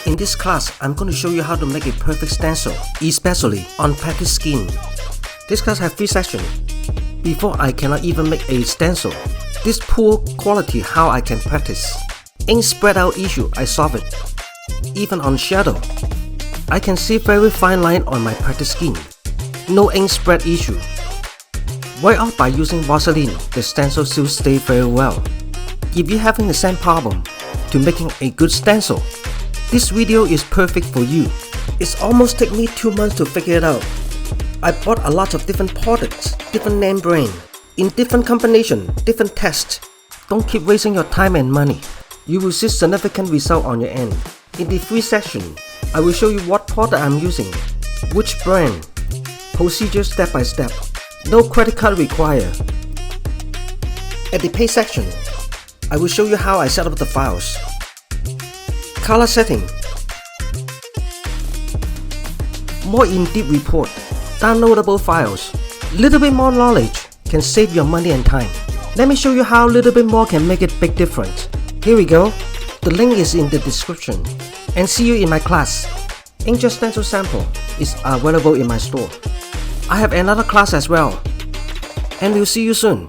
In this class, I'm going to show you how to make a perfect stencil, especially on practice skin. This class has 3 sections. Before I cannot even make a stencil. This poor quality how I can practice. Ink spread out issue, I solve it. Even on shadow, I can see very fine line on my practice skin. No ink spread issue. White out by using Vaseline, the stencil still stay very well. If you're having the same problem to making a good stencil, this video is perfect for you. It's almost take me 2 months to figure it out. I bought a lot of different products, different name brand, in different combination, different tests. Don't keep wasting your time and money. You will see significant result on your end. In the free section, I will show you what product I'm using, which brand, procedure step by step. No credit card required. At the pay section, I will show you how I set up the files. Color setting. More in-depth report. Downloadable files. Little bit more knowledge can save your money and time. Let me show you how little bit more can make it big difference. Here we go. The link is in the description. And see you in my class. Inkjet Stencil Sample is available in my store. I have another class as well. And we'll see you soon.